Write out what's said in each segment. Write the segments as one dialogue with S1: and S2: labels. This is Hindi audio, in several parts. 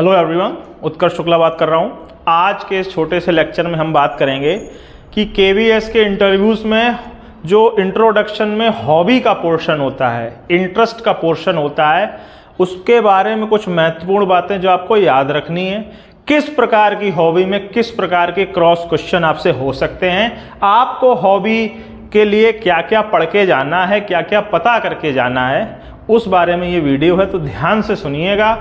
S1: हेलो एवरीवन, उत्कर्ष शुक्ला बात कर रहा हूँ। आज के इस छोटे से लेक्चर में हम बात करेंगे कि केवीएस के इंटरव्यूज़ में जो इंट्रोडक्शन में हॉबी का पोर्शन होता है, इंटरेस्ट का पोर्शन होता है, उसके बारे में कुछ महत्वपूर्ण बातें जो आपको याद रखनी है। किस प्रकार की हॉबी में किस प्रकार के क्रॉस क्वेश्चन आपसे हो सकते हैं, आपको हॉबी के लिए क्या क्या पढ़ के जाना है, क्या क्या पता करके जाना है, उस बारे में ये वीडियो है। तो ध्यान से सुनिएगा।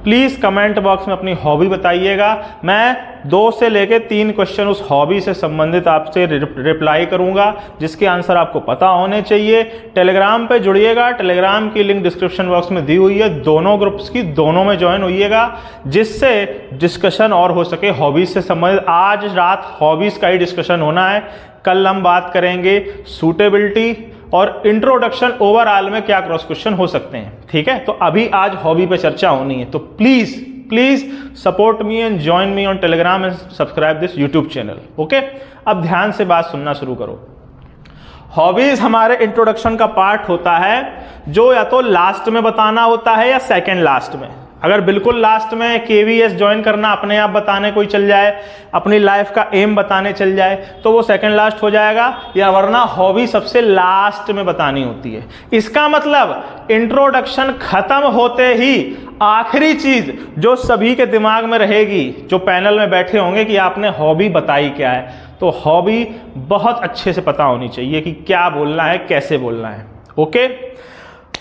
S1: प्लीज़ कमेंट बॉक्स में अपनी हॉबी बताइएगा। मैं 2 से लेकर 3 क्वेश्चन उस हॉबी से संबंधित आपसे रिप्लाई करूंगा, जिसके आंसर आपको पता होने चाहिए। टेलीग्राम पे जुड़िएगा। टेलीग्राम की लिंक डिस्क्रिप्शन बॉक्स में दी हुई है। दोनों ग्रुप्स की, दोनों में ज्वाइन होइएगा, जिससे डिस्कशन और हो सके हॉबीज़ से संबंधित। आज रात हॉबीज़ का ही डिस्कशन होना है। कल हम बात करेंगे सूटेबिलिटी और इंट्रोडक्शन ओवरऑल में क्या क्रॉस क्वेश्चन हो सकते हैं। ठीक है, तो अभी आज हॉबी पे चर्चा होनी है। तो please support me and join me on Telegram and subscribe this YouTube channel. Okay, अब ध्यान से बात सुनना शुरू करो। हॉबीज हमारे इंट्रोडक्शन का पार्ट होता है, जो या तो लास्ट में बताना होता है या सेकेंड लास्ट में। अगर बिल्कुल लास्ट में केवीएस ज्वाइन करना अपने आप बताने कोई चल जाए, अपनी लाइफ का एम बताने चल जाए, तो वो सेकंड लास्ट हो जाएगा, या वरना हॉबी सबसे लास्ट में बतानी होती है। इसका मतलब इंट्रोडक्शन खत्म होते ही आखिरी चीज जो सभी के दिमाग में रहेगी, जो पैनल में बैठे होंगे, कि आपने हॉबी बताई क्या है। तो हॉबी बहुत अच्छे से पता होनी चाहिए कि क्या बोलना है, कैसे बोलना है। ओके,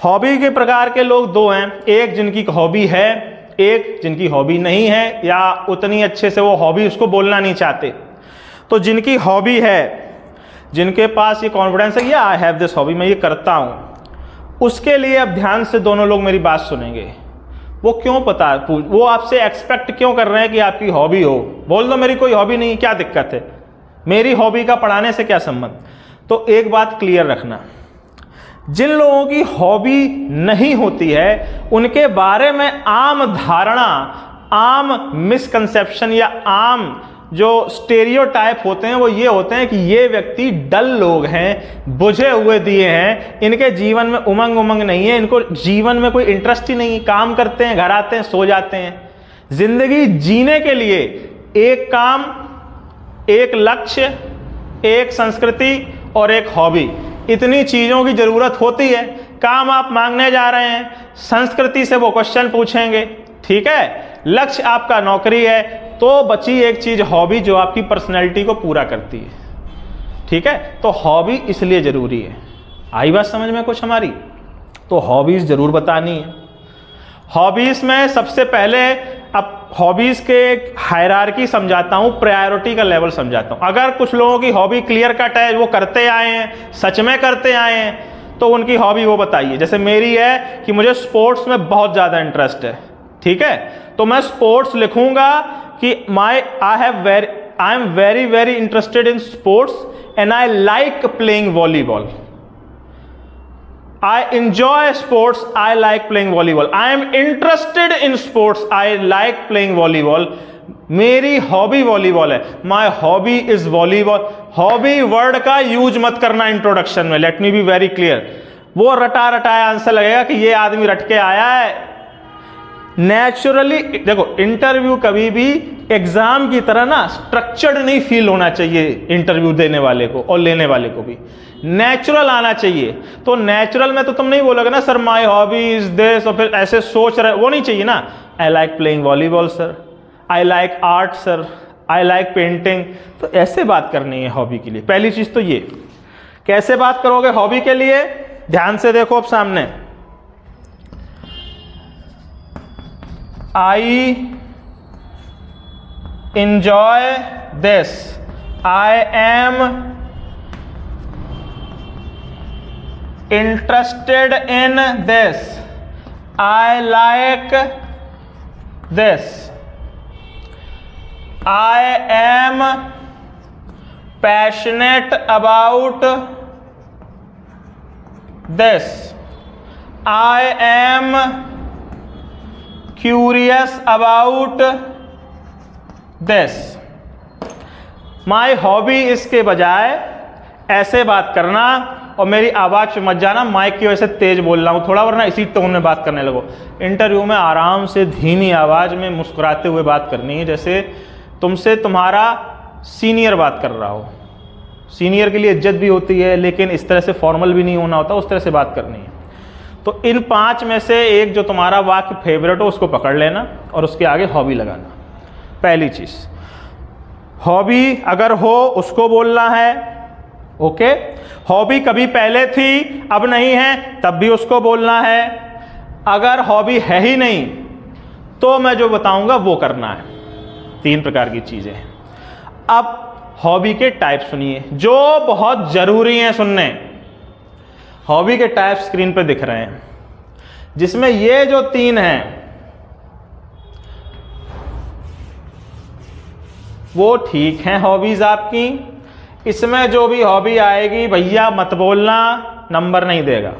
S1: हॉबी के प्रकार के लोग 2 हैं। एक जिनकी हॉबी है, एक जिनकी हॉबी नहीं है, या उतनी अच्छे से वो हॉबी उसको बोलना नहीं चाहते। तो जिनकी हॉबी है, जिनके पास ये कॉन्फिडेंस है कि आई हैव दिस हॉबी, मैं ये करता हूँ, उसके लिए अब ध्यान से दोनों लोग मेरी बात सुनेंगे। वो क्यों वो आपसे एक्सपेक्ट क्यों कर रहे हैं कि आपकी हॉबी हो। बोल दो मेरी कोई हॉबी नहीं, क्या दिक्कत है, मेरी हॉबी का पढ़ाने से क्या संबंध। तो एक बात क्लियर रखना, जिन लोगों की हॉबी नहीं होती है, उनके बारे में आम धारणा, आम मिसकंसेप्शन या आम जो स्टेरियोटाइप होते हैं, वो ये होते हैं कि ये व्यक्ति डल लोग हैं, बुझे हुए दिए हैं, इनके जीवन में उमंग नहीं है, इनको जीवन में कोई इंटरेस्ट ही नहीं, काम करते हैं, घर आते हैं, सो जाते हैं। जिंदगी जीने के लिए एक काम, एक लक्ष्य, एक संस्कृति और एक हॉबी, इतनी चीजों की जरूरत होती है। काम आप मांगने जा रहे हैं, संस्कृति से वो क्वेश्चन पूछेंगे, ठीक है। लक्ष्य आपका नौकरी है, तो बची एक चीज हॉबी, जो आपकी पर्सनैलिटी को पूरा करती है। ठीक है, तो हॉबी इसलिए जरूरी है। आई बात समझ में कुछ हमारी? तो हॉबीज जरूर बतानी है। हॉबीज में सबसे पहले, अब हॉबीज के हायरार्की समझाता हूं, प्रायोरिटी का लेवल समझाता हूं। अगर कुछ लोगों की हॉबी क्लियर कट है, वो करते आए हैं, सच में करते आए हैं, तो उनकी हॉबी वो बताइए। जैसे मेरी है कि मुझे स्पोर्ट्स में बहुत ज़्यादा इंटरेस्ट है, ठीक है, तो मैं स्पोर्ट्स लिखूंगा कि I am very interested in sports and I like playing volleyball. I enjoy sports, I like playing volleyball. I am interested in sports, I like playing volleyball. मेरी हॉबी वॉलीबॉल है, my hobby is volleyball. Hobby word का यूज मत करना इंट्रोडक्शन में, let me be very clear. वो रटाया आंसर लगेगा कि ये आदमी रट के आया है। नेचुरली देखो, इंटरव्यू कभी भी एग्जाम की तरह ना स्ट्रक्चर्ड नहीं फील होना चाहिए इंटरव्यू देने वाले को और लेने वाले को भी। नेचुरल आना चाहिए। तो नेचुरल में तो तुम नहीं बोलोगे ना sir my hobby is this, और फिर ऐसे सोच रहे, वो नहीं चाहिए ना। I like playing volleyball sir, I like art sir, I like painting. तो ऐसे बात करनी है हॉबी के लिए। पहली चीज तो ये। कैसे बात करोगे हॉबी के लिए, ध्यान से देखो अब सामने। आई enjoy this, I am interested in this, I like this, I am passionate about this, I am curious about this। My hobby इसके बजाय ऐसे बात करना, और मेरी आवाज़ पे मत जाना, माइक की वजह से तेज बोल रहा हूँ थोड़ा, वरना इसी टोन में बात करने लगो। इंटरव्यू में आराम से धीमी आवाज़ में मुस्कुराते हुए बात करनी है, जैसे तुमसे तुम्हारा सीनियर बात कर रहा हो। सीनियर के लिए इज्जत भी होती है, लेकिन इस तरह से फॉर्मल भी नहीं होना होता, उस तरह से बात करनी है। तो इन 5 में से एक जो तुम्हारा वाक्य फेवरेट हो उसको पकड़ लेना और उसके आगे हॉबी लगाना। पहली चीज़, हॉबी अगर हो उसको बोलना है, ओके। हॉबी कभी पहले थी अब नहीं है तब भी उसको बोलना है। अगर हॉबी है ही नहीं तो मैं जो बताऊंगा वो करना है। 3 प्रकार की चीज़ें। अब हॉबी के टाइप सुनिए जो बहुत जरूरी हैं सुनने। हॉबी के टाइप स्क्रीन पे दिख रहे हैं, जिसमें ये जो 3 हैं वो ठीक हैं हॉबीज आपकी। इसमें जो भी हॉबी आएगी भैया मत बोलना, नंबर नहीं देगा।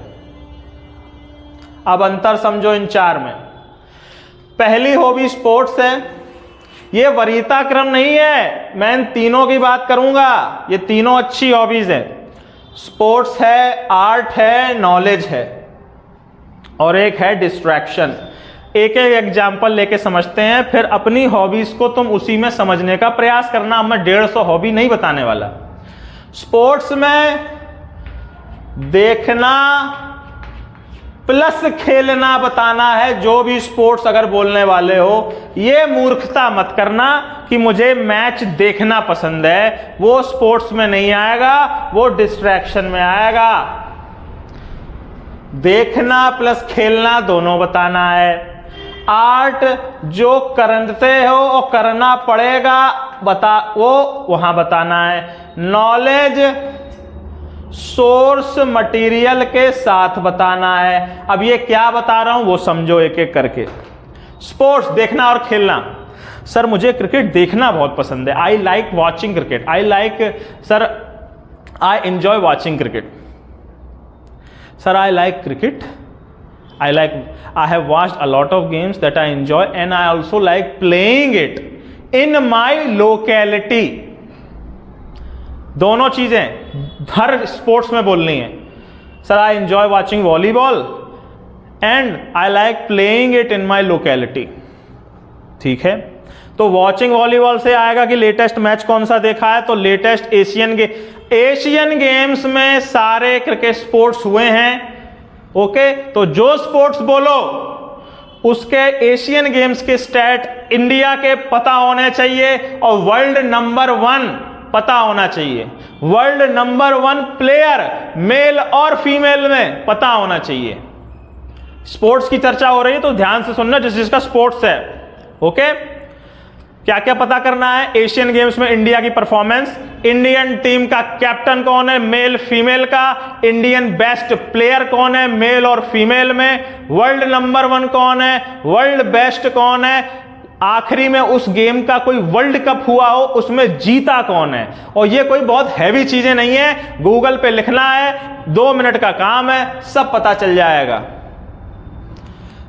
S1: अब अंतर समझो इन 4 में। पहली हॉबी स्पोर्ट्स है, ये वरीयता क्रम नहीं है, मैं इन तीनों की बात करूंगा। ये तीनों अच्छी हॉबीज है। स्पोर्ट्स है, आर्ट है, नॉलेज है, और एक है डिस्ट्रैक्शन। एक एक एग्जाम्पल लेके समझते हैं, फिर अपनी हॉबीज को तुम उसी में समझने का प्रयास करना। मैं 150 हॉबी नहीं बताने वाला। स्पोर्ट्स में देखना प्लस खेलना बताना है। जो भी स्पोर्ट्स अगर बोलने वाले हो, ये मूर्खता मत करना कि मुझे मैच देखना पसंद है, वो स्पोर्ट्स में नहीं आएगा, वो डिस्ट्रैक्शन में आएगा। देखना प्लस खेलना दोनों बताना है। आर्ट जो करते हो और करना पड़ेगा वो वहां बताना है। नॉलेज सोर्स मटेरियल के साथ बताना है। अब ये क्या बता रहा हूं वो समझो एक एक करके। स्पोर्ट्स देखना और खेलना। सर मुझे क्रिकेट देखना बहुत पसंद है, I like watching cricket, I enjoy watching cricket. Sir I like cricket, I have watched a lot of games that I enjoy and I also like playing it in my locality। दोनों चीजें हर स्पोर्ट्स में बोलनी है। Sir I enjoy watching volleyball and I like playing it in my locality. ठीक है, तो वॉचिंग वॉलीबॉल से आएगा कि लेटेस्ट मैच कौन सा देखा है, तो लेटेस्ट एशियन गेम्स में सारे क्रिकेट स्पोर्ट्स हुए हैं। ओके, तो जो स्पोर्ट्स बोलो उसके एशियन गेम्स के स्टैट इंडिया के पता होने चाहिए और वर्ल्ड नंबर 1 पता होना चाहिए। वर्ल्ड नंबर 1 प्लेयर मेल और फीमेल में पता होना चाहिए। स्पोर्ट्स की चर्चा हो रही है तो ध्यान से सुनना, जिसका स्पोर्ट्स है। ओके, क्या क्या पता करना है? एशियन गेम्स में इंडिया की परफॉर्मेंस, इंडियन टीम का कैप्टन कौन है मेल फीमेल का, इंडियन बेस्ट प्लेयर कौन है मेल और फीमेल में, वर्ल्ड नंबर 1 कौन है, वर्ल्ड बेस्ट कौन है, आखिरी में उस गेम का कोई वर्ल्ड कप हुआ हो उसमें जीता कौन है। और ये कोई बहुत हैवी चीजें नहीं है, गूगल पे लिखना है, 2 मिनट का काम है, सब पता चल जाएगा।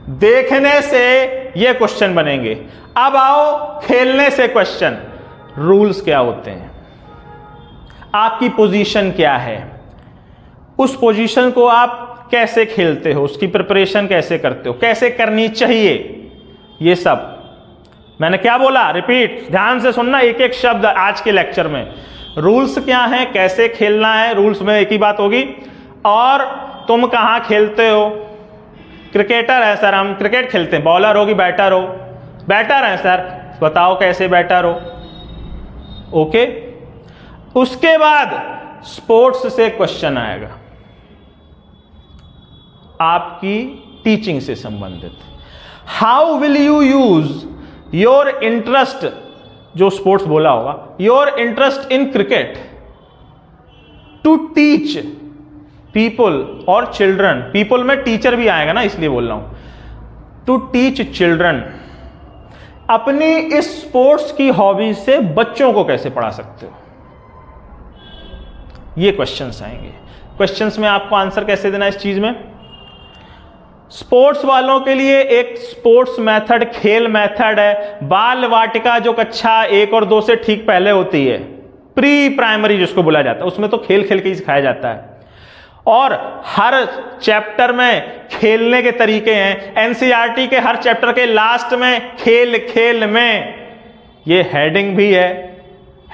S1: देखने से ये क्वेश्चन बनेंगे। अब आओ खेलने से क्वेश्चन। रूल्स क्या होते हैं, आपकी पोजीशन क्या है, उस पोजीशन को आप कैसे खेलते हो, उसकी प्रिपरेशन कैसे करते हो, कैसे करनी चाहिए, ये सब मैंने क्या बोला, रिपीट ध्यान से सुनना एक एक शब्द आज के लेक्चर में। रूल्स क्या है, कैसे खेलना है, रूल्स में एक ही बात होगी। और तुम कहां खेलते हो, क्रिकेटर है सर, हम क्रिकेट खेलते हैं, बॉलर हो कि बैटर हो, बैटर है सर, बताओ कैसे बैटर हो। ओके, उसके बाद स्पोर्ट्स से क्वेश्चन आएगा आपकी टीचिंग से संबंधित। How will you use your interest, जो स्पोर्ट्स बोला होगा, your interest in cricket to teach people और चिल्ड्रन। पीपल में टीचर भी आएगा ना, इसलिए बोल रहा हूं। टू टीच चिल्ड्रन, अपनी इस स्पोर्ट्स की हॉबी से बच्चों को कैसे पढ़ा सकते हो, ये क्वेश्चंस आएंगे। क्वेश्चंस में आपको आंसर कैसे देना इस चीज में। स्पोर्ट्स वालों के लिए एक स्पोर्ट्स मेथड, खेल मेथड है, बाल वाटिका जो कक्षा 1 और 2 से ठीक पहले होती है, प्री प्राइमरी जिसको बोला जाता है, उसमें तो खेल खेल के ही सिखाया जाता है। और हर चैप्टर में खेलने के तरीके हैं। एनसीईआरटी के हर चैप्टर के लास्ट में खेल खेल में, ये हेडिंग भी है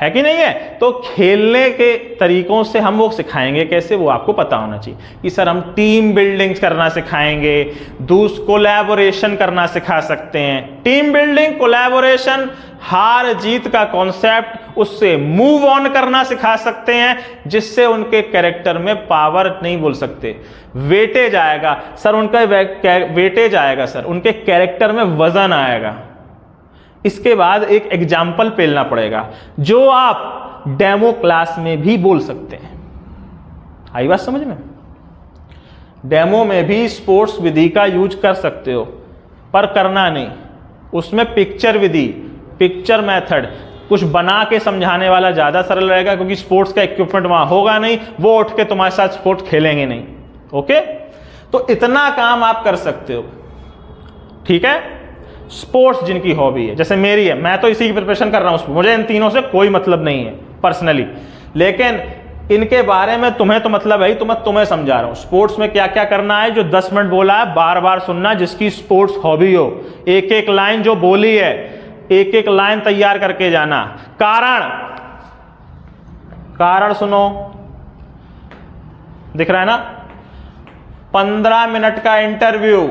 S1: कि नहीं है? तो खेलने के तरीकों से हम वो सिखाएंगे कैसे, वो आपको पता होना चाहिए कि सर हम टीम बिल्डिंग करना सिखाएंगे, कोलैबोरेशन करना सिखा सकते हैं। टीम बिल्डिंग, कोलैबोरेशन, हार जीत का कॉन्सेप्ट, उससे मूव ऑन करना सिखा सकते हैं, जिससे उनके कैरेक्टर में पावर नहीं बोल सकते, वेटेज आएगा सर, उनका वेटेज आएगा सर, उनके कैरेक्टर में वजन आएगा। इसके बाद एक एग्जाम्पल पेलना पड़ेगा जो आप डेमो क्लास में भी बोल सकते हैं। आई बात समझ में? डेमो में भी स्पोर्ट्स विधि का यूज कर सकते हो, पर करना नहीं, उसमें पिक्चर विधि, पिक्चर मेथड, कुछ बना के समझाने वाला ज्यादा सरल रहेगा, क्योंकि स्पोर्ट्स का इक्विपमेंट वहां होगा नहीं, वो उठ के तुम्हारे साथ स्पोर्ट्स खेलेंगे नहीं। ओके, तो इतना काम आप कर सकते हो। ठीक है, स्पोर्ट्स जिनकी हॉबी है, जैसे मेरी है, मैं तो इसी की प्रिपरेशन कर रहा हूं, मुझे इन तीनों से कोई मतलब नहीं है पर्सनली, लेकिन इनके बारे में तुम्हें तो मतलब है, तो मैं तुम्हें समझा रहा हूं स्पोर्ट्स में क्या क्या करना है। जो 10 मिनट बोला है बार बार सुनना, जिसकी स्पोर्ट्स हॉबी हो, एक एक लाइन जो बोली है, एक एक लाइन तैयार करके जाना। कारण सुनो, दिख रहा है ना? 15 मिनट का इंटरव्यू,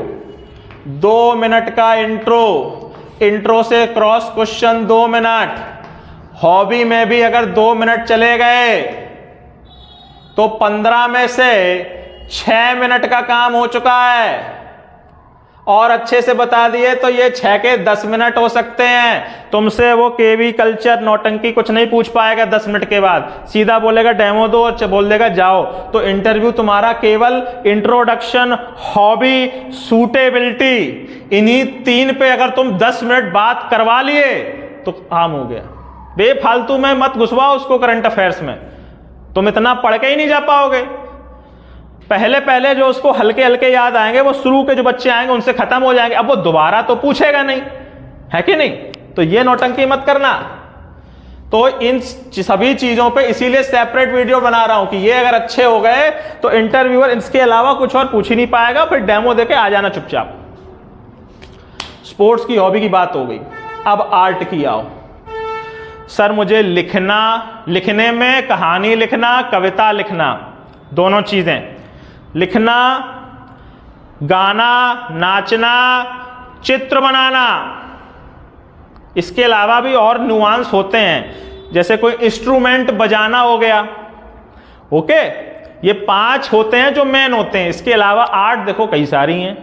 S1: 2 मिनट का इंट्रो से क्रॉस क्वेश्चन 2 मिनट। हॉबी में भी अगर 2 मिनट चले गए तो 15 में से 6 मिनट का काम हो चुका है, और अच्छे से बता दिए तो ये 6 के 10 मिनट हो सकते हैं। तुमसे वो केवी कल्चर नौटंकी कुछ नहीं पूछ पाएगा 10 मिनट के बाद, सीधा बोलेगा डेमो दो और बोल देगा जाओ। तो इंटरव्यू तुम्हारा केवल इंट्रोडक्शन, हॉबी, सूटेबिलिटी, इन्हीं 3 पे अगर तुम 10 मिनट बात करवा लिए तो काम हो गया। बेफालतू में मत घुसवाओ उसको करंट अफेयर्स में, तुम इतना पढ़ के ही नहीं जा पाओगे। पहले पहले जो उसको हल्के हल्के याद आएंगे, वो शुरू के जो बच्चे आएंगे उनसे खत्म हो जाएंगे, अब वो दोबारा तो पूछेगा नहीं, है कि नहीं? तो ये नौटंकी मत करना। तो इन सभी चीजों पे इसीलिए सेपरेट वीडियो बना रहा हूं कि ये अगर अच्छे हो गए तो इंटरव्यूअर इसके अलावा कुछ और पूछ ही नहीं पाएगा, फिर डेमो देके आ जाना चुपचाप। स्पोर्ट्स की हॉबी की बात हो गई, अब आर्ट की आओ। सर मुझे लिखने में कहानी लिखना, कविता लिखना, दोनों चीजें, लिखना, गाना, नाचना, चित्र बनाना, इसके अलावा भी और नुआंस होते हैं, जैसे कोई इंस्ट्रूमेंट बजाना हो गया। ओके, ये 5 होते हैं जो मेन होते हैं। इसके अलावा आर्ट देखो कई सारी हैं।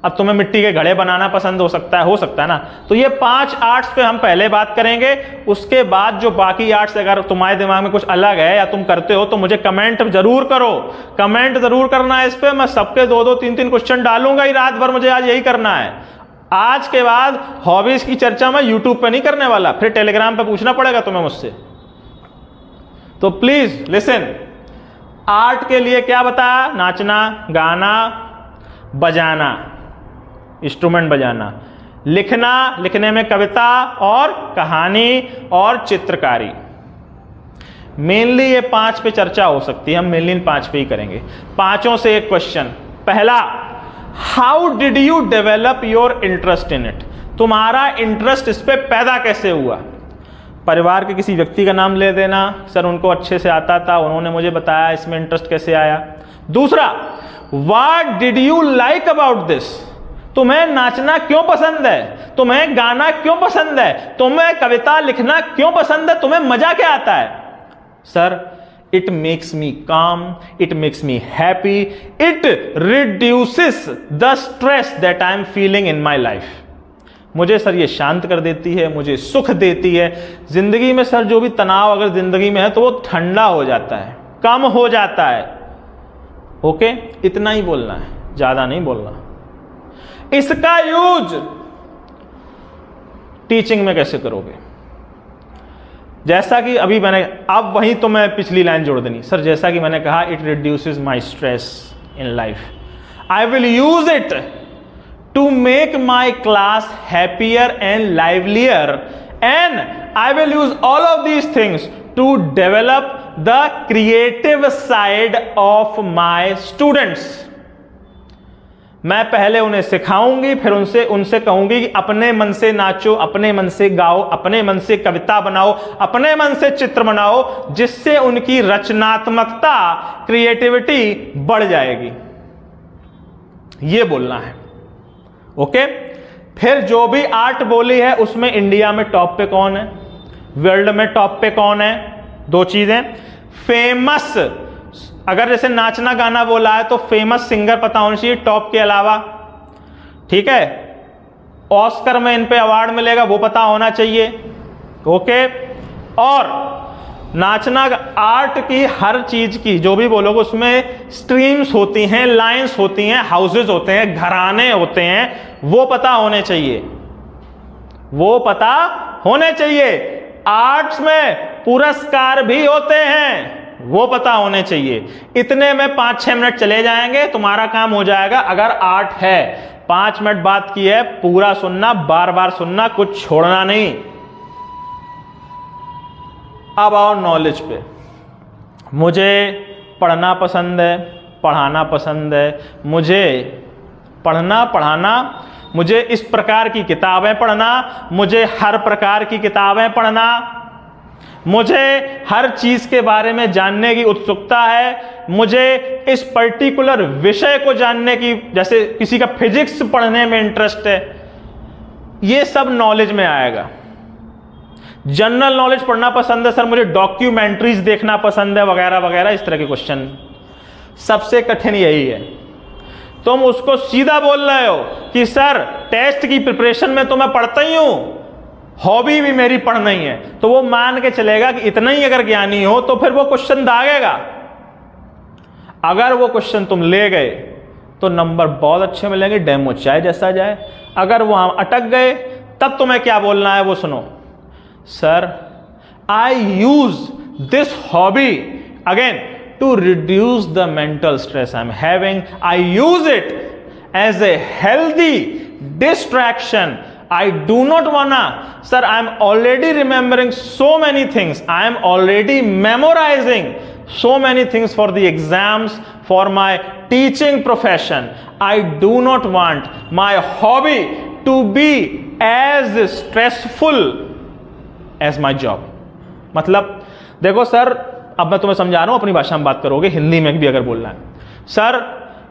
S1: अब तुम्हें मिट्टी के घड़े बनाना पसंद हो सकता है ना, तो ये 5 आर्ट्स पे हम पहले बात करेंगे। उसके बाद जो बाकी आर्ट्स अगर तुम्हारे दिमाग में कुछ अलग है या तुम करते हो तो मुझे कमेंट जरूर करो, कमेंट जरूर करना है इस पे। मैं सबके 2-2, 3-3 क्वेश्चन डालूंगा ही रात भर, मुझे आज यही करना है। आज के बाद हॉबीज की चर्चा मैं यूट्यूब पे नहीं करने वाला, फिर टेलीग्राम पे पूछना पड़ेगा तुम्हें मुझसे। तो प्लीज लिसन, आर्ट के लिए क्या बताया? नाचना, गाना, बजाना, इंस्ट्रूमेंट बजाना, लिखना, लिखने में कविता और कहानी और चित्रकारी। मेनली ये 5 पे चर्चा हो सकती है, हम मेनली इन 5 पे ही करेंगे। 5 से एक क्वेश्चन। पहला, how did you develop your interest in it? तुम्हारा इंटरेस्ट इस पे पैदा कैसे हुआ? परिवार के किसी व्यक्ति का नाम ले देना, सर उनको अच्छे से आता था, उन्होंने मुझे बताया इसमें इंटरेस्ट कैसे आया। दूसरा, what did you like about this? तुम्हें नाचना क्यों पसंद है? तुम्हें गाना क्यों पसंद है? तुम्हें कविता लिखना क्यों पसंद है? तुम्हें मजा क्या आता है? सर, इट मेक्स मी काम, it makes me happy, it reduces the stress that I am feeling in my life. मुझे सर ये शांत कर देती है, मुझे सुख देती है जिंदगी में। सर जो भी तनाव अगर जिंदगी में है तो वो ठंडा हो जाता है, कम हो जाता है। ओके, इतना ही बोलना है, ज्यादा नहीं बोलना। इसका यूज टीचिंग में कैसे करोगे? जैसा कि अभी मैंने, अब वहीं तो मैं पिछली लाइन जोड़ देनी, सर जैसा कि मैंने कहा, it reduces my stress in life, I will use it to make my class happier and livelier, and I will use all of these things to develop the creative side of my students. मैं पहले उन्हें सिखाऊंगी, फिर उनसे कहूंगी कि अपने मन से नाचो, अपने मन से गाओ, अपने मन से कविता बनाओ, अपने मन से चित्र बनाओ, जिससे उनकी रचनात्मकता, क्रिएटिविटी बढ़ जाएगी। ये बोलना है। ओके। फिर जो भी आर्ट बोली है उसमें इंडिया में टॉप पे कौन है, वर्ल्ड में टॉप पे कौन है? दो चीजें। फेमस, अगर जैसे नाचना गाना बोला है तो फेमस सिंगर पता होना चाहिए टॉप के अलावा, ठीक है। ऑस्कर में इन पे अवार्ड मिलेगा वो पता होना चाहिए। ओके। और नाचना आर्ट की हर चीज की जो भी बोलोगे उसमें स्ट्रीम्स होती हैं, लाइंस होती हैं, हाउसेस होते हैं, घराने होते हैं, वो पता होने चाहिए, वो पता होने चाहिए। आर्ट्स में पुरस्कार भी होते हैं, वो पता होने चाहिए। इतने में 5-6 मिनट चले जाएंगे, तुम्हारा काम हो जाएगा। अगर आर्ट है, 5 मिनट बात की है, पूरा सुनना, बार बार सुनना, कुछ छोड़ना नहीं। अब आओ नॉलेज पे। मुझे पढ़ना पसंद है, पढ़ाना पसंद है, मुझे पढ़ना पढ़ाना, मुझे इस प्रकार की किताबें पढ़ना, मुझे हर प्रकार की किताबें पढ़ना, मुझे हर चीज के बारे में जानने की उत्सुकता है, मुझे इस पर्टिकुलर विषय को जानने की, जैसे किसी का फिजिक्स पढ़ने में इंटरेस्ट है, ये सब नॉलेज में आएगा। जनरल नॉलेज पढ़ना पसंद है सर, मुझे डॉक्यूमेंट्रीज देखना पसंद है, वगैरह वगैरह, इस तरह के क्वेश्चन। सबसे कठिन यही है, तुम उसको सीधा बोल रहे हो कि सर टेस्ट की प्रिपरेशन में तो मैं पढ़ता ही हूं, हॉबी भी मेरी पढ़ना ही है, तो वो मान के चलेगा कि इतना ही अगर ज्ञानी हो तो फिर वो क्वेश्चन दागेगा। अगर वो क्वेश्चन तुम ले गए तो नंबर बहुत अच्छे मिलेंगे, डेमो चाहे जैसा जाए। अगर वहां अटक गए तब तुम्हें क्या बोलना है वो सुनो। Sir I use this hobby again to reduce the mental stress I am having, I use it as a healthy distraction, I do not wanna, sir, I am already remembering so many things. I am already memorizing so many things for the exams, for my teaching profession. I do not want my hobby to be as stressful as my job. मतलब देखो सर, अब मैं तुम्हें समझा रहा हूं, अपनी भाषा में बात करोगे, हिंदी में भी अगर बोलना है। सर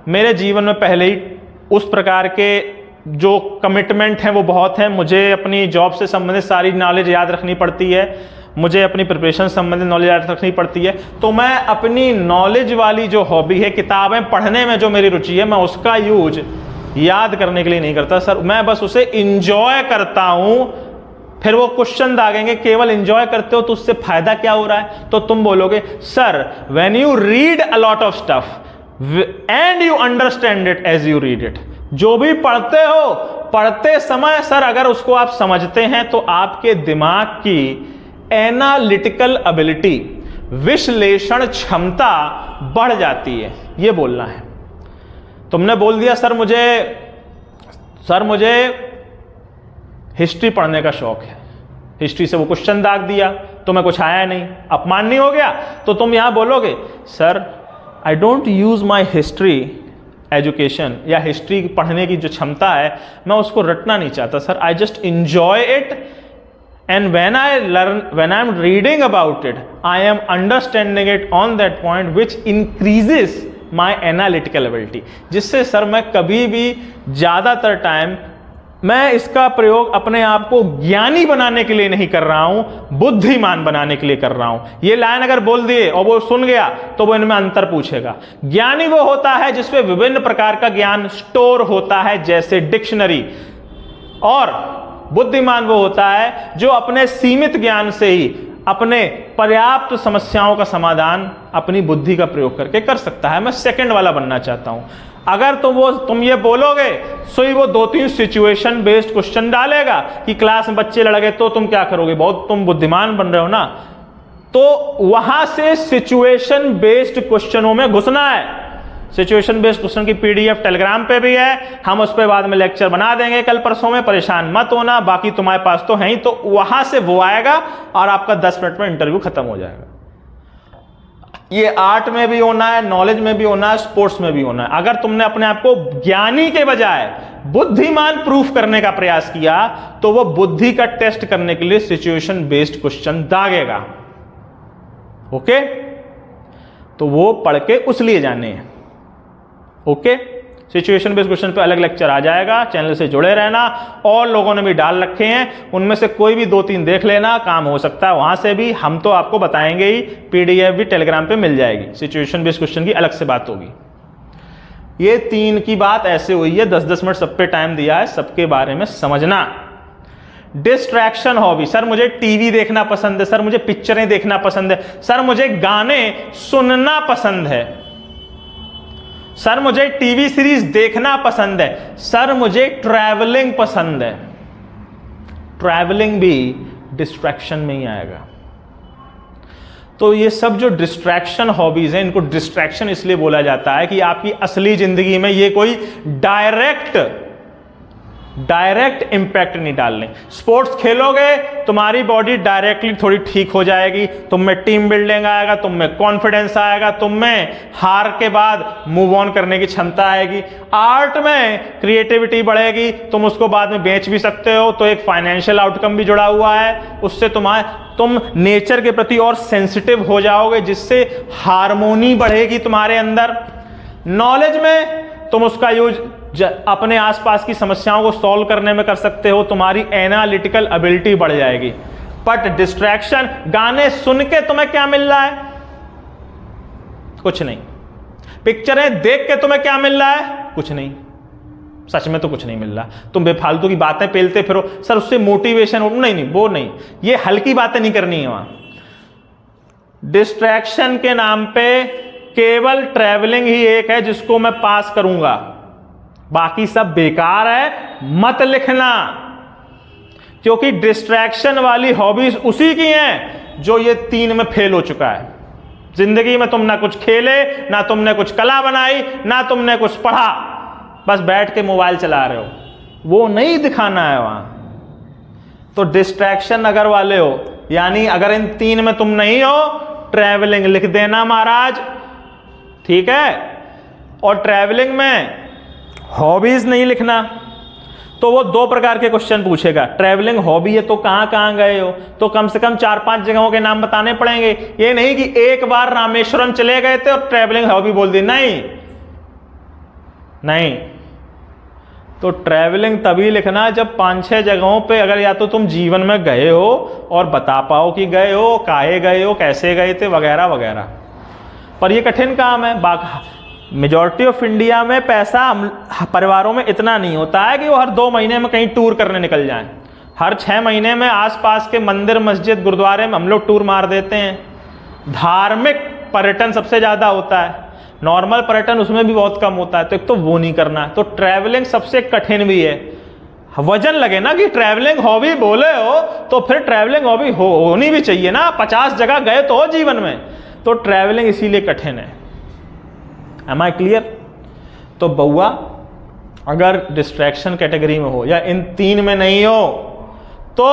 S1: मेरे जीवन में पहले ही उस प्रकार के जो कमिटमेंट हैं वो बहुत हैं, मुझे अपनी जॉब से संबंधित सारी नॉलेज याद रखनी पड़ती है, मुझे अपनी प्रिपरेशन से संबंधित नॉलेज याद रखनी पड़ती है, तो मैं अपनी नॉलेज वाली जो हॉबी है, किताबें पढ़ने में जो मेरी रुचि है, मैं उसका यूज याद करने के लिए नहीं करता सर, मैं बस उसे इंजॉय करता हूं। फिर वो क्वेश्चन दागेंगे केवल इंजॉय करते हो तो उससे फायदा क्या हो रहा है, तो तुम बोलोगे sir when you read a lot of stuff and you understand it as you read it, जो भी पढ़ते हो, पढ़ते समय सर अगर उसको आप समझते हैं तो आपके दिमाग की एनालिटिकल एबिलिटी, विश्लेषण क्षमता बढ़ जाती है, ये बोलना है। तुमने बोल दिया सर मुझे हिस्ट्री पढ़ने का शौक है, हिस्ट्री से वो क्वेश्चन दाग दिया, तुम्हें कुछ आया नहीं, अपमान नहीं हो गया, तो तुम यहां बोलोगे sir I don't use my history education, या हिस्ट्री पढ़ने की जो क्षमता है मैं उसको रटना नहीं चाहता sir, I just enjoy it and when I am reading about it I am understanding it on that point which increases my analytical ability, जिससे सर मैं कभी भी ज्यादातर टाइम मैं इसका प्रयोग अपने आप को ज्ञानी बनाने के लिए नहीं कर रहा हूं, बुद्धिमान बनाने के लिए कर रहा हूं। ये लाइन अगर बोल दिए और वो सुन गया तो वो इनमें अंतर पूछेगा। ज्ञानी वो होता है जिसमें विभिन्न प्रकार का ज्ञान स्टोर होता है जैसे डिक्शनरी, और बुद्धिमान वो होता है जो अपने सीमित ज्ञान से ही अपने पर्याप्त समस्याओं का समाधान अपनी बुद्धि का प्रयोग करके कर सकता है। मैं सेकंड वाला बनना चाहता हूं। अगर तुम ये बोलोगे सो ही वो 2-3 सिचुएशन बेस्ड क्वेश्चन डालेगा कि क्लास में बच्चे लड़ गए तो तुम क्या करोगे, बहुत तुम बुद्धिमान बन रहे हो ना, तो वहां से सिचुएशन बेस्ड क्वेश्चनों में घुसना है। सिचुएशन बेस्ड क्वेश्चन की पीडीएफ टेलीग्राम पे भी है, हम उस पर बाद में लेक्चर बना देंगे कल परसों में, परेशान मत होना, बाकी तुम्हारे पास तो है ही, तो वहां से वो आएगा और आपका 10 मिनट में इंटरव्यू खत्म हो जाएगा। ये आर्ट में भी होना है, नॉलेज में भी होना है, स्पोर्ट्स में भी होना है। अगर तुमने अपने आप को ज्ञानी के बजाय बुद्धिमान प्रूफ करने का प्रयास किया तो वो बुद्धि का टेस्ट करने के लिए सिचुएशन बेस्ड क्वेश्चन दागेगा। ओके, तो वो पढ़ के उस लिए जाने हैं। ओके, सिचुएशन बेस्ड क्वेश्चन पे अलग लेक्चर आ जाएगा, चैनल से जुड़े रहना। और लोगों ने भी डाल रखे हैं, उनमें से कोई भी 2-3 देख लेना, काम हो सकता है वहां से भी। हम तो आपको बताएंगे ही, पीडीएफ भी टेलीग्राम पे मिल जाएगी। सिचुएशन बेस्ड क्वेश्चन की अलग से बात होगी। ये 3 की बात ऐसे हुई है, 10-10 मिनट सब पे टाइम दिया है, सबके बारे में समझना। डिस्ट्रैक्शन हॉबी, सर मुझे टीवी देखना पसंद है, सर मुझे पिक्चरें देखना पसंद है, सर मुझे गाने सुनना पसंद है, सर मुझे टीवी सीरीज देखना पसंद है, सर मुझे ट्रैवलिंग पसंद है। ट्रैवलिंग भी डिस्ट्रैक्शन में ही आएगा। तो ये सब जो डिस्ट्रैक्शन हॉबीज हैं, इनको डिस्ट्रैक्शन इसलिए बोला जाता है कि आपकी असली जिंदगी में ये कोई डायरेक्ट इंपैक्ट नहीं डालने। स्पोर्ट्स खेलोगे, तुम्हारी बॉडी डायरेक्टली थोड़ी ठीक हो जाएगी, तुम में टीम बिल्डिंग आएगा, तुम में कॉन्फिडेंस आएगा, तुम में हार के बाद मूव ऑन करने की क्षमता आएगी। आर्ट में क्रिएटिविटी बढ़ेगी, तुम उसको बाद में बेच भी सकते हो, तो एक फाइनेंशियल आउटकम भी जुड़ा हुआ है उससे। तुम नेचर के प्रति और सेंसिटिव हो जाओगे, जिससे हार्मोनी बढ़ेगी तुम्हारे अंदर। नॉलेज में तुम उसका यूज अपने आसपास की समस्याओं को सॉल्व करने में कर सकते हो, तुम्हारी एनालिटिकल एबिलिटी बढ़ जाएगी। बट डिस्ट्रैक्शन, गाने सुन के तुम्हें क्या मिल रहा है? कुछ नहीं। पिक्चरें देख के तुम्हें क्या मिल रहा है? कुछ नहीं। सच में तो कुछ नहीं मिल रहा। तुम बेफालतू की बातें पेलते फिरो, सर उससे मोटिवेशन हो, नहीं, वो नहीं। ये हल्की बातें नहीं करनी है वहां। डिस्ट्रैक्शन के नाम पे केवल ट्रैवलिंग ही एक है जिसको मैं पास करूंगा, बाकी सब बेकार है, मत लिखना। क्योंकि डिस्ट्रैक्शन वाली हॉबीज उसी की हैं जो ये 3 में फेल हो चुका है। जिंदगी में तुम ना कुछ खेले, ना तुमने कुछ कला बनाई, ना तुमने कुछ पढ़ा, बस बैठ के मोबाइल चला रहे हो। वो नहीं दिखाना है वहां। तो डिस्ट्रैक्शन अगर वाले हो, यानी अगर इन 3 में तुम नहीं हो, ट्रैवलिंग लिख देना महाराज, ठीक है। और ट्रैवलिंग में हॉबीज नहीं लिखना। तो वो 2 प्रकार के क्वेश्चन पूछेगा। ट्रैवलिंग हॉबी है तो कहां कहां गए हो? तो कम से कम 4-5 जगहों के नाम बताने पड़ेंगे। ये नहीं कि एक बार रामेश्वरम चले गए थे और ट्रैवलिंग हॉबी बोल दी। नहीं। तो ट्रैवलिंग तभी लिखना जब 5-6 जगहों पे अगर या तो तुम जीवन में गए हो और बता पाओ कि गए हो, काहे गए हो, कैसे गए थे, वगैरह वगैरह। पर ये कठिन काम है। मेजॉरिटी ऑफ इंडिया में पैसा परिवारों में इतना नहीं होता है कि वो हर 2 महीने में कहीं टूर करने निकल जाएं। हर 6 महीने में आसपास के मंदिर, मस्जिद, गुरुद्वारे में हम लोग टूर मार देते हैं। धार्मिक पर्यटन सबसे ज्यादा होता है, नॉर्मल पर्यटन उसमें भी बहुत कम होता है। तो एक तो वो नहीं करना। तो ट्रैवलिंग सबसे कठिन भी है। वजन लगे ना कि ट्रैवलिंग हॉबी बोले हो तो फिर ट्रैवलिंग हॉबी होनी भी चाहिए ना। 50 जगह गए तो हो जीवन में। तो ट्रैवलिंग इसीलिए कठिन है। Am I clear? तो बउआ अगर डिस्ट्रैक्शन कैटेगरी में हो या इन 3 में नहीं हो तो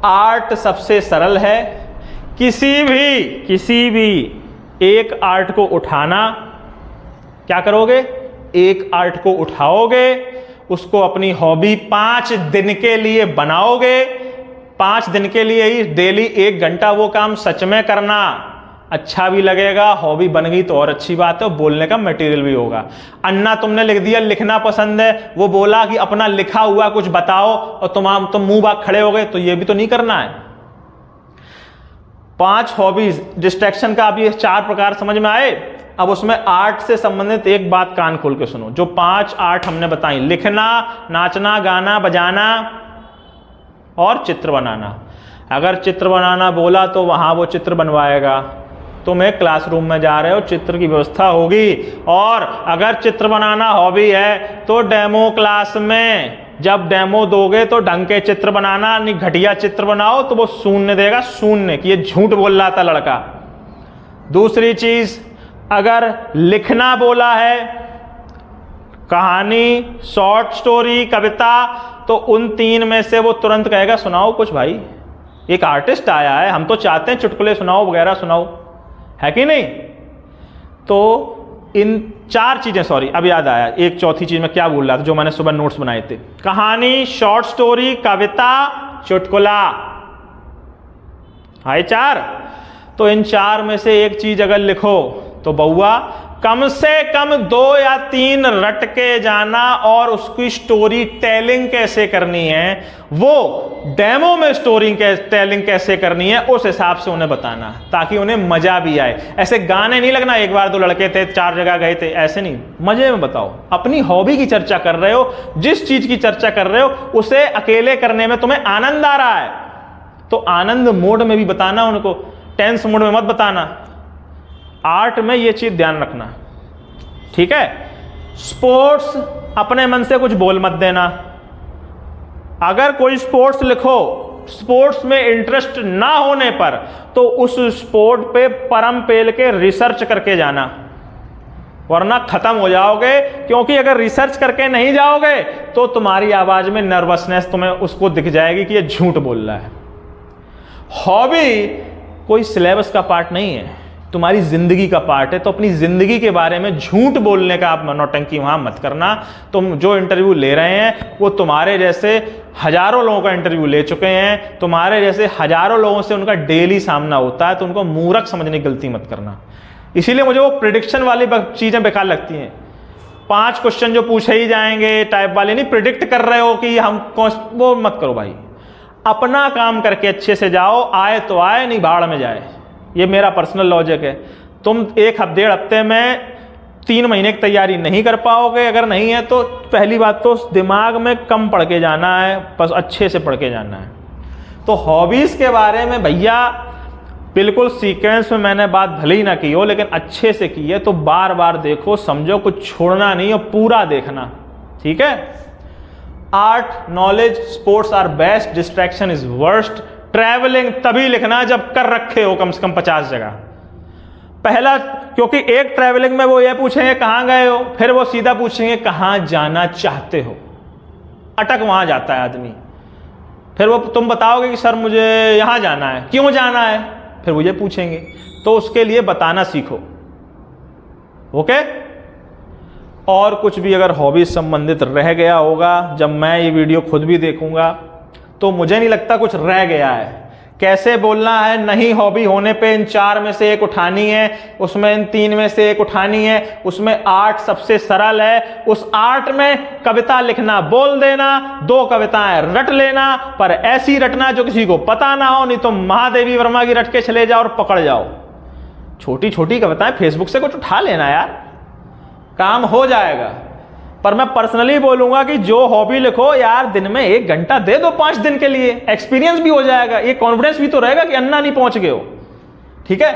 S1: आर्ट सबसे सरल है। किसी भी एक आर्ट को उठाना, क्या करोगे? एक आर्ट को उठाओगे, उसको अपनी हॉबी 5 दिन के लिए बनाओगे। 5 दिन के लिए ही डेली 1 घंटा वो काम सच में करना। अच्छा भी लगेगा, हॉबी बन गई तो और अच्छी बात है, और बोलने का मटेरियल भी होगा। अन्ना तुमने लिख दिया लिखना पसंद है, वो बोला कि अपना लिखा हुआ कुछ बताओ और तुम मुंह बाग खड़े हो गए, तो ये भी तो नहीं करना है। 5 हॉबीज डिस्ट्रैक्शन का अब ये 4 प्रकार समझ में आए। अब उसमें आर्ट से संबंधित एक बात कान खोल के सुनो। जो 5 आर्ट हमने बताई, लिखना, नाचना, गाना, बजाना और चित्र बनाना। अगर चित्र बनाना बोला तो वहां वो चित्र बनवाएगा। तुम एक क्लासरूम में जा रहे हो, चित्र की व्यवस्था होगी। और अगर चित्र बनाना हॉबी है तो डेमो क्लास में जब डेमो दोगे तो ढंग के चित्र बनाना, नहीं घटिया चित्र बनाओ तो वो शून्य देगा, शून्य कि ये झूठ बोल रहा था लड़का। दूसरी चीज, अगर लिखना बोला है, कहानी, शॉर्ट स्टोरी, कविता, तो उन 3 में से वो तुरंत कहेगा सुनाओ कुछ भाई, एक आर्टिस्ट आया है, हम तो चाहते हैं चुटकुले सुनाओ, वगैरह सुनाओ। है कि नहीं? तो इन 4 चीजें, सॉरी अब याद आया, एक चौथी चीज मैं क्या बोल रहा था जो मैंने सुबह नोट्स बनाए थे, कहानी, शॉर्ट स्टोरी, कविता, चुटकुला, हाय 4। तो इन 4 में से एक चीज अगर लिखो तो बउआ कम से कम 2 या 3 रट के जाना, और उसकी स्टोरी टेलिंग कैसे करनी है, वो डेमो में स्टोरी टेलिंग कैसे करनी है उस हिसाब से उन्हें बताना, ताकि उन्हें मजा भी आए। ऐसे गाने नहीं लगना एक बार 2 लड़के थे 4 जगह गए थे, ऐसे नहीं, मजे में बताओ। अपनी हॉबी की चर्चा कर रहे हो, जिस चीज की चर्चा कर रहे हो उसे अकेले करने में तुम्हें आनंद आ रहा है तो आनंद मोड में भी बताना उनको, टेंस मोड में मत बताना। आर्ट में ये चीज ध्यान रखना, ठीक है? स्पोर्ट्स, अपने मन से कुछ बोल मत देना। अगर कोई स्पोर्ट्स लिखो, स्पोर्ट्स में इंटरेस्ट ना होने पर तो उस स्पोर्ट पे परम पेल के रिसर्च करके जाना, वरना खत्म हो जाओगे। क्योंकि अगर रिसर्च करके नहीं जाओगे तो तुम्हारी आवाज में नर्वसनेस तुम्हें उसको दिख जाएगी कि ये झूठ बोल रहा है। हॉबी कोई सिलेबस का पार्ट नहीं है, तुम्हारी जिंदगी का पार्ट है। तो अपनी जिंदगी के बारे में झूठ बोलने का आप नौटंकी वहां मत करना। तुम जो इंटरव्यू ले रहे हैं वो तुम्हारे जैसे हजारों लोगों का इंटरव्यू ले चुके हैं, तुम्हारे जैसे हजारों लोगों से उनका डेली सामना होता है, तो उनको मूर्ख समझने की गलती मत करना। इसीलिए मुझे वो प्रिडिक्शन वाली चीजें बेकार लगती हैं। 5 क्वेश्चन जो पूछे ही जाएंगे टाइप वाले, नहीं प्रिडिक्ट कर रहे हो कि हम, वो मत करो भाई। अपना काम करके अच्छे से जाओ, आए तो आए, नहीं भाड़ में जाए। ये मेरा पर्सनल लॉजिक है। तुम 1-1.5 हफ्ते में 3 महीने की तैयारी नहीं कर पाओगे। अगर नहीं है तो पहली बात तो दिमाग में कम पढ़ के जाना है, बस अच्छे से पढ़ के जाना है। तो हॉबीज के बारे में भैया बिल्कुल सीक्वेंस में मैंने बात भले ही ना की हो, लेकिन अच्छे से की है, तो बार बार देखो, समझो, कुछ छोड़ना नहीं और पूरा देखना, ठीक है? Art, knowledge, sports are best, distraction is worst. Travelling तभी लिखना जब कर रखे हो कम से कम 50 जगह। पहला, क्योंकि एक ट्रैवलिंग में वो ये पूछेंगे कहां गए हो, फिर वो सीधा पूछेंगे कहां जाना चाहते हो। अटक वहां जाता है आदमी। फिर वो तुम बताओगे कि सर मुझे यहां जाना है, क्यों जाना है, फिर वो ये पूछेंगे। तो उसके लिए बताना सीखो, ओके? और कुछ भी अगर हॉबी संबंधित रह गया होगा, जब मैं ये वीडियो खुद भी देखूंगा तो मुझे नहीं लगता कुछ रह गया है। कैसे बोलना है, नहीं हॉबी होने पे इन 4 में से एक उठानी है, उसमें इन 3 में से एक उठानी है, उसमें आर्ट सबसे सरल है। उस आर्ट में कविता लिखना बोल देना, 2 कविताएं रट लेना, पर ऐसी रटना जो किसी को पता ना हो, नहीं तो महादेवी वर्मा की रट के चले जाओ और पकड़ जाओ। छोटी छोटी कविताएं फेसबुक से कुछ उठा लेना यार, काम हो जाएगा। पर मैं पर्सनली बोलूंगा कि जो हॉबी लिखो यार, दिन में 1 घंटा दे दो 5 दिन के लिए, एक्सपीरियंस भी हो जाएगा, ये कॉन्फिडेंस भी तो रहेगा कि अन्ना नहीं पहुंच गए हो, ठीक है?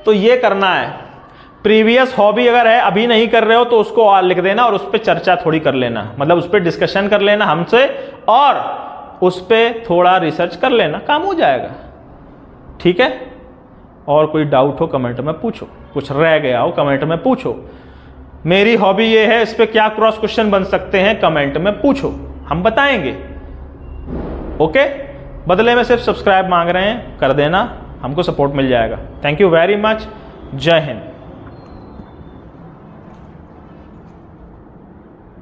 S1: तो ये करना है। प्रीवियस हॉबी अगर है, अभी नहीं कर रहे हो, तो उसको लिख देना और उस पर चर्चा थोड़ी कर लेना, मतलब उस पर डिस्कशन कर लेना हमसे, और उस पर थोड़ा रिसर्च कर लेना, काम हो जाएगा, ठीक है? और कोई डाउट हो कमेंट में पूछो, कुछ रह गया हो कमेंट में पूछो। मेरी हॉबी ये है, इस पे क्या क्रॉस क्वेश्चन बन सकते हैं, कमेंट में पूछो, हम बताएंगे, ओके? बदले में सिर्फ सब्सक्राइब मांग रहे हैं, कर देना, हमको सपोर्ट मिल जाएगा। थैंक यू वेरी मच, जय हिंद।